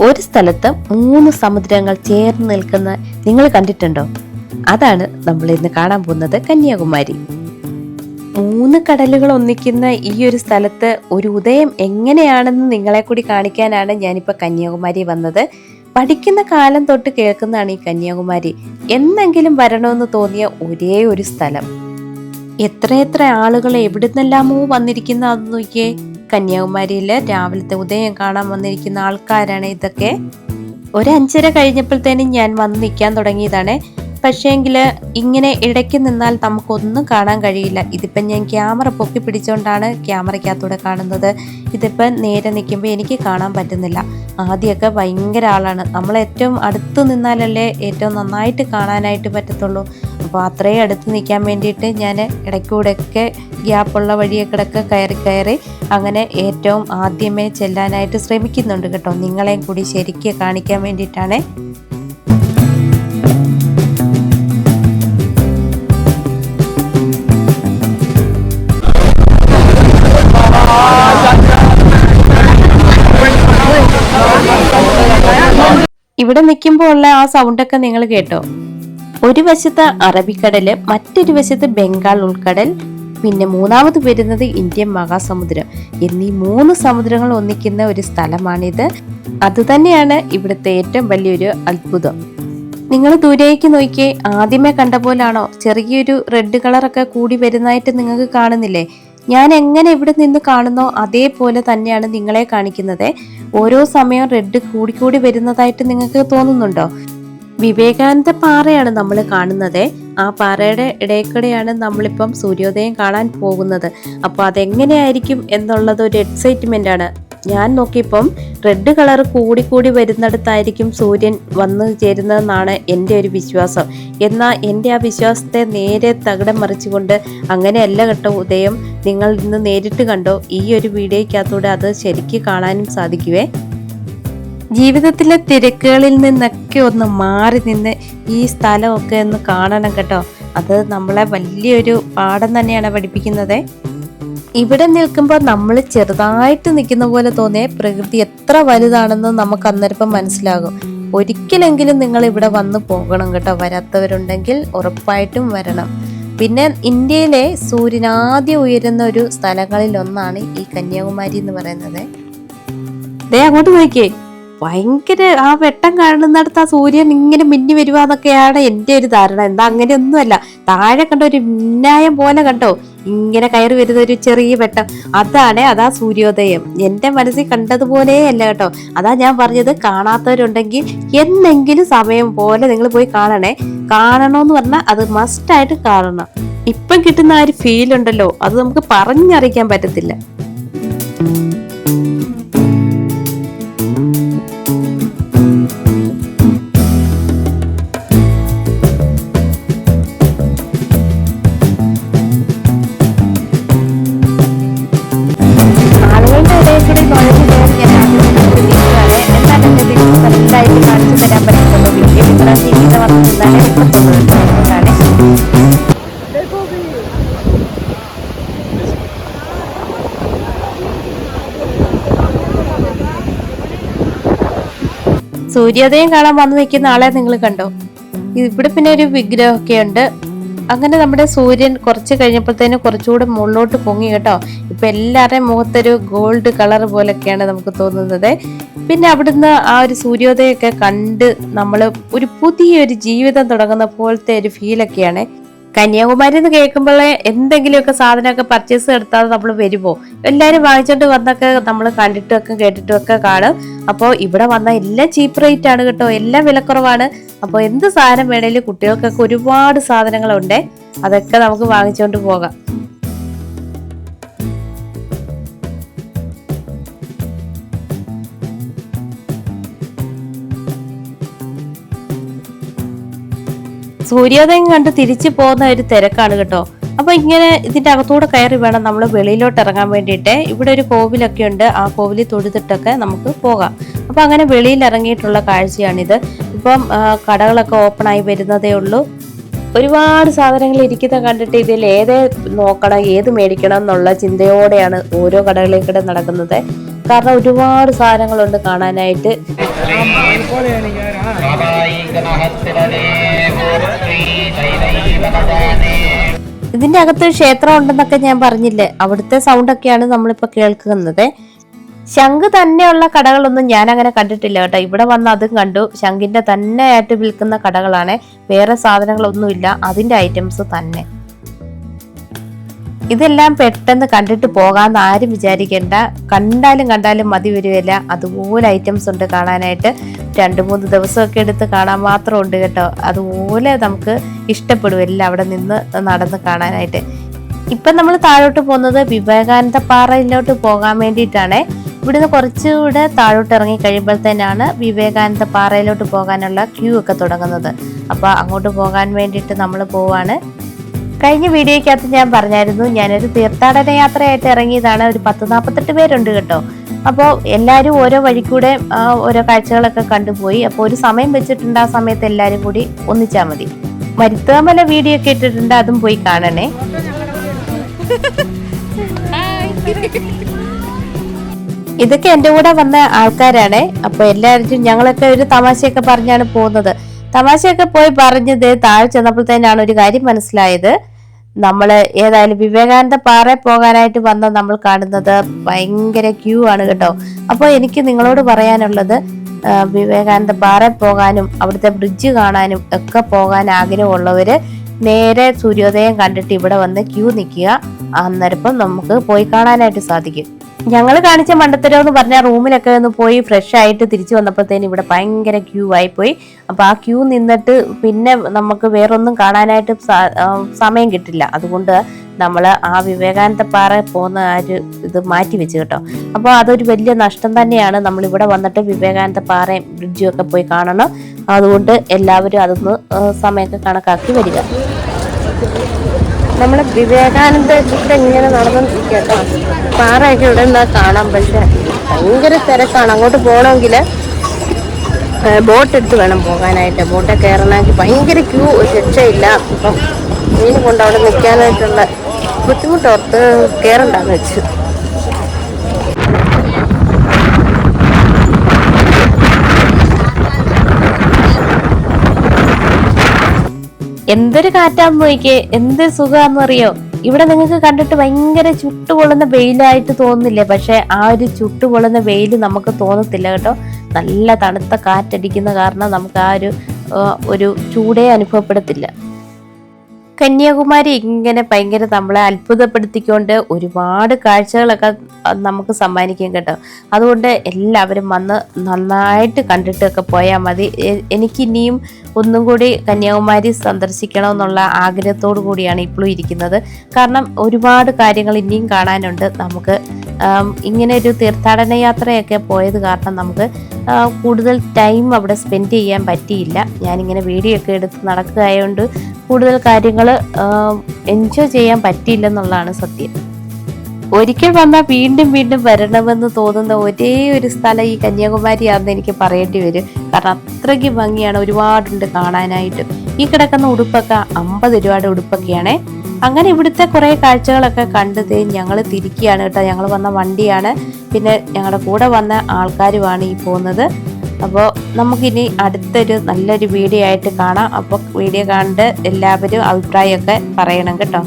ഒരു സ്ഥലത്ത് 3 സമുദ്രങ്ങൾ ചേർന്ന് നിൽക്കുന്ന നിങ്ങൾ കണ്ടിട്ടുണ്ടോ? അതാണ് നമ്മൾ ഇന്ന് കാണാൻ പോകുന്നത് കന്യാകുമാരി. 3 കടലുകൾ ഒന്നിക്കുന്ന ഈ ഒരു സ്ഥലത്ത് ഒരു ഉദയം എങ്ങനെയാണെന്ന് നിങ്ങളെ കൂടി കാണിക്കാനാണ് ഞാനിപ്പോൾ കന്യാകുമാരി വന്നത്. പഠിക്കുന്ന കാലം തൊട്ട് കേൾക്കുന്നതാണ് ഈ കന്യാകുമാരി. എന്നെങ്കിലും വരണമെന്ന് തോന്നിയ ഒരേ ഒരു സ്ഥലം. എത്രയെത്ര ആളുകൾ എവിടുന്നെല്ലാമോ വന്നിരിക്കുന്ന അത് നോക്കിയേ. കന്യാകുമാരിയില് രാവിലത്തെ ഉദയം കാണാൻ വന്നിരിക്കുന്ന ആൾക്കാരാണ് ഇതൊക്കെ. 5:30 കഴിഞ്ഞപ്പോഴത്തേനും ഞാൻ വന്ന് നിൽക്കാൻ തുടങ്ങിയതാണ്. പക്ഷേങ്കിൽ ഇങ്ങനെ ഇടയ്ക്ക് നിന്നാൽ നമുക്കൊന്നും കാണാൻ കഴിയില്ല. ഇതിപ്പം ഞാൻ ക്യാമറ പൊക്കി പിടിച്ചുകൊണ്ടാണ് ക്യാമറയ്ക്കകത്തൂടെ കാണുന്നത്. ഇതിപ്പം നേരെ നിൽക്കുമ്പോൾ എനിക്ക് കാണാൻ പറ്റുന്നില്ല. ആദ്യമൊക്കെ ഭയങ്കര ആളാണ്. നമ്മൾ ഏറ്റവും അടുത്ത് നിന്നാലല്ലേ ഏറ്റവും നന്നായിട്ട് കാണാനായിട്ട് പറ്റത്തുള്ളൂ. അപ്പോൾ അത്രയും അടുത്ത് നിൽക്കാൻ വേണ്ടിയിട്ട് ഞാൻ ഇടയ്ക്കൂടെയൊക്കെ ഗ്യാപ്പുള്ള വഴിയൊക്കെ കയറി അങ്ങനെ ഏറ്റവും ആദ്യമേ ചെല്ലാനായിട്ട് ശ്രമിക്കുന്നുണ്ട് കേട്ടോ. നിങ്ങളെയും കൂടി ശരിക്കും കാണിക്കാൻ വേണ്ടിയിട്ടാണ്. ഇവിടെ നിൽക്കുമ്പോൾ ഉള്ള ആ സൗണ്ടൊക്കെ നിങ്ങൾ കേട്ടോ. ഒരു വശത്ത് അറബിക്കടല്, മറ്റൊരു വശത്ത് ബംഗാൾ ഉൾക്കടൽ, പിന്നെ മൂന്നാമത് വരുന്നത് ഇന്ത്യൻ മഹാസമുദ്രം എന്നീ 3 സമുദ്രങ്ങൾ ഒന്നിക്കുന്ന ഒരു സ്ഥലമാണിത്. അതുതന്നെയാണ് ഇവിടുത്തെ ഏറ്റവും വലിയൊരു അത്ഭുതം. നിങ്ങൾ ദൂരേക്ക് നോക്കിയേ. ആദ്യമേ കണ്ട പോലാണോ? ചെറിയൊരു റെഡ് കളറൊക്കെ കൂടി വരുന്നതായിട്ട് നിങ്ങൾക്ക് കാണുന്നില്ലേ? ഞാൻ എങ്ങനെ ഇവിടെ നിന്ന് കാണുന്നോ അതേപോലെ തന്നെയാണ് നിങ്ങളെ കാണിക്കുന്നത്. ഓരോ സമയം റെഡ് കൂടി വരുന്നതായിട്ട് നിങ്ങൾക്ക് തോന്നുന്നുണ്ടോ? വിവേകാനന്ദ പാറയാണ് നമ്മൾ കാണുന്നത്. ആ പാറയുടെ ഇടയ്ക്കൂടെയാണ് നമ്മളിപ്പം സൂര്യോദയം കാണാൻ പോകുന്നത്. അപ്പോൾ അതെങ്ങനെയായിരിക്കും എന്നുള്ളത് ഒരു എക്സൈറ്റ്മെന്റ് ആണ്. ഞാൻ നോക്കിയപ്പം റെഡ് കളർ കൂടി വരുന്നിടത്തായിരിക്കും സൂര്യൻ വന്നു ചേരുന്നതെന്നാണ് എൻ്റെ ഒരു വിശ്വാസം. എന്നാൽ എൻ്റെ ആ വിശ്വാസത്തെ നേരെ തകിടം മറിച്ചുകൊണ്ട് അങ്ങനെയല്ല കേട്ടോ ഉദയം. നിങ്ങൾ ഇന്ന് നേരിട്ട് കണ്ടോ. ഈ ഒരു വീഡിയോയ്ക്കകത്തൂടെ അത് ശരിക്കും കാണാനും സാധിക്കുവേ. ജീവിതത്തിലെ തിരക്കുകളിൽ നിന്നൊക്കെ ഒന്ന് മാറി നിന്ന് ഈ സ്ഥലമൊക്കെ ഒന്ന് കാണണം കേട്ടോ. അത് നമ്മളെ വലിയൊരു പാഠം തന്നെയാണ് പഠിപ്പിക്കുന്നത്. ഇവിടെ നിൽക്കുമ്പോൾ നമ്മൾ ചെറുതായിട്ട് നിൽക്കുന്ന പോലെ തോന്നിയ പ്രകൃതി എത്ര വലുതാണെന്ന് നമുക്ക് അന്നേരം മനസ്സിലാകും. ഒരിക്കലെങ്കിലും നിങ്ങൾ ഇവിടെ വന്ന് പോകണം കേട്ടോ. വരാത്തവരുണ്ടെങ്കിൽ ഉറപ്പായിട്ടും വരണം. പിന്നെ ഇന്ത്യയിലെ സൂര്യൻ ആദ്യം ഉയരുന്ന ഒരു സ്ഥലങ്ങളിൽ ഒന്നാണ് ഈ കന്യാകുമാരി എന്ന് പറയുന്നത്. ദേ അങ്ങോട്ട് നോക്കിയേ. ഭയങ്കര ആ വെട്ടം കാണുന്നിടത്ത് ആ സൂര്യൻ ഇങ്ങനെ മിന്നി വരുവാന്നൊക്കെയാണ് എൻ്റെ ഒരു ധാരണ. എന്താ അങ്ങനെയൊന്നുമല്ല. താഴെ കണ്ട ഒരു മിന്നായം പോലെ കണ്ടോ ഇങ്ങനെ കയറി വരുന്ന ഒരു ചെറിയ വെട്ടം, അതാ സൂര്യോദയം. എൻ്റെ മനസ്സിൽ കണ്ടതുപോലെയല്ല കേട്ടോ. അതാ ഞാൻ പറഞ്ഞത്, കാണാത്തവരുണ്ടെങ്കിൽ എന്നെങ്കിലും സമയം പോലെ നിങ്ങൾ പോയി കാണണേ. കാണണമെന്ന് പറഞ്ഞാൽ അത് മസ്റ്റായിട്ട് കാണണം. ഇപ്പം കിട്ടുന്ന ആ ഒരു ഫീൽ ഉണ്ടല്ലോ, അത് നമുക്ക് പറഞ്ഞറിയിക്കാൻ പറ്റത്തില്ല. സൂര്യോദയം കാണാൻ വന്നു നിൽക്കുന്ന ആളെ നിങ്ങൾ കണ്ടോ? ഇവിടെ പിന്നെ ഒരു വിഗ്രഹമൊക്കെ ഉണ്ട്. അങ്ങനെ നമ്മുടെ സൂര്യൻ കുറച്ച് കഴിഞ്ഞപ്പോഴത്തേനും കുറച്ചുകൂടെ മുകളിലോട്ട് പൊങ്ങി കേട്ടോ. ഇപ്പൊ എല്ലാവരുടെയും മുഖത്തൊരു ഗോൾഡ് കളർ പോലൊക്കെയാണ് നമുക്ക് തോന്നുന്നത്. പിന്നെ അവിടുന്ന് ആ ഒരു സൂര്യോദയമൊക്കെ കണ്ട് നമ്മൾ ഒരു പുതിയൊരു ജീവിതം തുടങ്ങുന്ന പോലത്തെ ഒരു ഫീലൊക്കെയാണ്. കന്യാകുമാരി എന്ന് കേൾക്കുമ്പോൾ എന്തെങ്കിലുമൊക്കെ സാധനമൊക്കെ പർച്ചേസ് എടുത്താൽ നമ്മൾ വരുമോ? എല്ലാവരും വാങ്ങിച്ചോണ്ട് വന്നൊക്കെ നമ്മൾ കണ്ടിട്ടുമൊക്കെ കേട്ടിട്ടുമൊക്കെ കാണും. അപ്പോൾ ഇവിടെ വന്നാൽ എല്ലാം ചീപ്പ് റേറ്റ് ആണ് കേട്ടോ. എല്ലാം വിലക്കുറവാണ്. അപ്പോൾ എന്ത് സാധനം വേണേലും കുട്ടികൾക്കൊക്കെ ഒരുപാട് സാധനങ്ങളുണ്ട്. അതൊക്കെ നമുക്ക് വാങ്ങിച്ചോണ്ട് പോകാം. സൂര്യോദയം കണ്ട് തിരിച്ചു പോകുന്ന ഒരു തിരക്കാണ് കേട്ടോ. അപ്പൊ ഇങ്ങനെ ഇതിന്റെ അകത്തൂടെ കയറി വേണം നമ്മൾ വെളിയിലോട്ട് ഇറങ്ങാൻ വേണ്ടിയിട്ട്. ഇവിടെ ഒരു കോവിലൊക്കെ ഉണ്ട്. ആ കോവിലിൽ തൊഴുതിട്ടൊക്കെ നമുക്ക് പോകാം. അപ്പൊ അങ്ങനെ വെളിയിൽ ഇറങ്ങിയിട്ടുള്ള കാഴ്ചയാണിത്. ഇപ്പം കടകളൊക്കെ ഓപ്പൺ ആയി വരുന്നതേ ഉള്ളൂ. ഒരുപാട് സാധനങ്ങൾ ഇരിക്കുന്ന കണ്ടിട്ട് ഇതിൽ ഏത് നോക്കണം ഏത് മേടിക്കണം എന്നുള്ള ചിന്തയോടെയാണ് ഓരോ കടകളിലേക്കിടെ നടക്കുന്നത്. കാരണം ഒരുപാട് സാധനങ്ങളുണ്ട് കാണാനായിട്ട്. ഇതിന്റെ അകത്ത് ക്ഷേത്രം ഉണ്ടെന്നൊക്കെ ഞാൻ പറഞ്ഞില്ലേ, അവിടുത്തെ സൗണ്ടൊക്കെയാണ് നമ്മളിപ്പോ കേൾക്കുന്നത്. ശംഖ് തന്നെയുള്ള കടകളൊന്നും ഞാൻ അങ്ങനെ കണ്ടിട്ടില്ല കേട്ടോ. ഇവിടെ വന്ന് അതും കണ്ടു. ശംഖിന്റെ തന്നെ ആയിട്ട് വിൽക്കുന്ന കടകളാണ്, വേറെ സാധനങ്ങളൊന്നുമില്ല, അതിന്റെ ഐറ്റംസ് തന്നെ. ഇതെല്ലാം പെട്ടെന്ന് കണ്ടിട്ട് പോകാമെന്ന് ആരും വിചാരിക്കേണ്ട. കണ്ടാലും മതി വരുകയില്ല, അതുപോലെ ഐറ്റംസ് ഉണ്ട് കാണാനായിട്ട്. 2-3 ദിവസമൊക്കെ എടുത്ത് കാണാൻ മാത്രം ഉണ്ട് കേട്ടോ. അതുപോലെ നമുക്ക് ഇഷ്ടപ്പെടുമില്ല അവിടെ നിന്ന് നടന്ന് കാണാനായിട്ട്. ഇപ്പം നമ്മൾ താഴോട്ട് പോകുന്നത് വിവേകാനന്ദ പാറയിലോട്ട് പോകാൻ വേണ്ടിയിട്ടാണ്. ഇവിടുന്ന് കുറച്ചുകൂടെ താഴോട്ട് ഇറങ്ങി കഴിയുമ്പോഴത്തേനാണ് വിവേകാനന്ദ പാറയിലോട്ട് പോകാനുള്ള ക്യൂ ഒക്കെ തുടങ്ങുന്നത്. അപ്പോൾ അങ്ങോട്ട് പോകാൻ വേണ്ടിയിട്ട് നമ്മൾ പോവാണ്. കഴിഞ്ഞ വീഡിയോയ്ക്കകത്ത് ഞാൻ പറഞ്ഞായിരുന്നു, ഞാനൊരു തീർത്ഥാടന യാത്രയായിട്ട് ഇറങ്ങിയതാണ്. ഒരു 10-48 പേരുണ്ട് കേട്ടോ. അപ്പോൾ എല്ലാവരും ഓരോ വഴിക്കൂടെ ഓരോ കാഴ്ചകളൊക്കെ കണ്ടുപോയി. അപ്പോൾ ഒരു സമയം വെച്ചിട്ടുണ്ട്, ആ സമയത്ത് എല്ലാവരും കൂടി ഒന്നിച്ചാൽ മതി. മരുത്തുമല വീഡിയോ ഒക്കെ ഇട്ടിട്ടുണ്ട്, അതും പോയി കാണണേ. ഇതൊക്കെ എൻ്റെ കൂടെ വന്ന ആൾക്കാരാണ്. അപ്പൊ എല്ലാവരും ഞങ്ങളൊക്കെ ഒരു തമാശയൊക്കെ പറഞ്ഞാണ് പോകുന്നത്. തമാശയൊക്കെ പോയി പറഞ്ഞത് താഴെ ചെന്നപ്പോഴത്തേനാണ് ഒരു കാര്യം മനസ്സിലായത്. നമ്മള് ഏതായാലും വിവേകാനന്ദ പാറ പോകാനായിട്ട് വന്ന നമ്മൾ കാണുന്നത് ഭയങ്കര ക്യൂ ആണ് കേട്ടോ. അപ്പോൾ എനിക്ക് നിങ്ങളോട് പറയാനുള്ളത്, വിവേകാനന്ദ പാറ പോകാനും അവിടുത്തെ ബ്രിഡ്ജ് കാണാനും ഒക്കെ പോകാൻ ആഗ്രഹമുള്ളവര് നേരെ സൂര്യോദയം കണ്ടിട്ട് ഇവിടെ വന്ന് ക്യൂ നിൽക്കുക. അന്നേരം നമുക്ക് പോയി കാണാനായിട്ട് സാധിക്കും. ഞങ്ങൾ കാണിച്ച മണ്ടത്തരം എന്ന് പറഞ്ഞാൽ റൂമിലൊക്കെ ഒന്ന് പോയി ഫ്രഷ് ആയിട്ട് തിരിച്ചു വന്നപ്പോഴത്തേന് ഇവിടെ ഭയങ്കര ക്യൂ ആയിപ്പോയി. അപ്പോൾ ആ ക്യൂ നിന്നിട്ട് പിന്നെ നമുക്ക് വേറൊന്നും കാണാനായിട്ട് സമയം കിട്ടില്ല. അതുകൊണ്ട് നമ്മൾ ആ വിവേകാനന്ദ പാറ പോകുന്ന ആ ഒരു ഇത് മാറ്റി വെച്ച് കേട്ടോ. അപ്പോൾ അതൊരു വലിയ നഷ്ടം തന്നെയാണ്. നമ്മളിവിടെ വന്നിട്ട് വിവേകാനന്ദ പാറയും ബ്രിഡ്ജും ഒക്കെ പോയി കാണണം. അതുകൊണ്ട് എല്ലാവരും അതൊന്ന് സമയമൊക്കെ കണക്കാക്കി വരിക. നമ്മൾ വിവേകാനന്ദ ഇങ്ങനെ നടന്നിരിക്കുക കേട്ടോ. പാറയൊക്കെ ഇവിടെ നിന്നാ കാണാം, പക്ഷെ ഭയങ്കര തിരക്കാണ്. അങ്ങോട്ട് പോകണമെങ്കിൽ ബോട്ട് എടുത്ത് വേണം പോകാനായിട്ട്. ബോട്ട് കയറണമെങ്കിൽ ഭയങ്കര ക്യൂ, രക്ഷയില്ല. അപ്പം മീൻ കൊണ്ട് അവിടെ നിൽക്കാനായിട്ടുള്ള ബുദ്ധിമുട്ടോർത്ത് കയറണ്ടെന്ന് വെച്ചു. എന്തൊരു കാറ്റാന്ന് നോക്കിയേ, എന്തൊരു സുഖാന്നറിയോ. ഇവിടെ നിങ്ങൾക്ക് കണ്ടിട്ട് ഭയങ്കര ചുട്ടുപൊള്ളുന്ന വെയിലായിട്ട് തോന്നുന്നില്ലേ? പക്ഷെ ആ ഒരു ചുട്ടുപൊള്ളുന്ന വെയിൽ നമുക്ക് തോന്നത്തില്ല കേട്ടോ. നല്ല തണുത്ത കാറ്റടിക്കുന്ന കാരണം നമുക്ക് ആ ഒരു ചൂടേ അനുഭവപ്പെടത്തില്ല. കന്യാകുമാരി ഇങ്ങനെ ഭയങ്കര നമ്മളെ അത്ഭുതപ്പെടുത്തിക്കൊണ്ട് ഒരുപാട് കാഴ്ചകളൊക്കെ നമുക്ക് സമ്മാനിക്കും കേട്ടോ. അതുകൊണ്ട് എല്ലാവരും വന്ന് നന്നായിട്ട് കണ്ടിട്ടൊക്കെ പോയാൽ മതി. എനിക്കിനിയും ഒന്നും കൂടി കന്യാകുമാരി സന്ദർശിക്കണമെന്നുള്ള ആഗ്രഹത്തോടു കൂടിയാണ് ഇപ്പോഴും ഇരിക്കുന്നത്. കാരണം ഒരുപാട് കാര്യങ്ങൾ ഇനിയും കാണാനുണ്ട് നമുക്ക്. ഇങ്ങനെ ഒരു തീർത്ഥാടന യാത്രയൊക്കെ പോയത് കാരണം നമുക്ക് കൂടുതൽ ടൈം അവിടെ സ്പെൻഡ് ചെയ്യാൻ പറ്റിയില്ല. ഞാനിങ്ങനെ വീഡിയോ ഒക്കെ എടുത്ത് നടക്കുകയായതുകൊണ്ട് കൂടുതൽ കാര്യങ്ങൾ എൻജോയ് ചെയ്യാൻ പറ്റിയില്ലെന്നുള്ളതാണ് സത്യം. ഒരിക്കൽ വന്നാൽ വീണ്ടും വീണ്ടും വരണമെന്ന് തോന്നുന്ന ഒരേ ഒരു സ്ഥലം ഈ കന്യാകുമാരിയാണെന്ന് എനിക്ക് പറയേണ്ടി വരും. കാരണം അത്രയ്ക്ക് ഭംഗിയാണ്, ഒരുപാടുണ്ട് കാണാനായിട്ട്. ഈ കിടക്കുന്ന ഉടുപ്പൊക്കെ 50 രൂപയുടെ ഉടുപ്പൊക്കെയാണ്. അങ്ങനെ ഇവിടുത്തെ കുറേ കാഴ്ചകളൊക്കെ കണ്ടത് ഞങ്ങൾ തിരിക്കുകയാണ് കേട്ടോ. ഞങ്ങൾ വന്ന വണ്ടിയാണ്, പിന്നെ ഞങ്ങളുടെ കൂടെ വന്ന ആൾക്കാരുമാണ് ഈ പോകുന്നത്. അപ്പോൾ നമുക്കിനി അടുത്തൊരു നല്ലൊരു വീഡിയോ ആയിട്ട് കാണാം. അപ്പോൾ വീഡിയോ കണ്ട് എല്ലാവരും അഭിപ്രായമൊക്കെ പറയണം കേട്ടോ.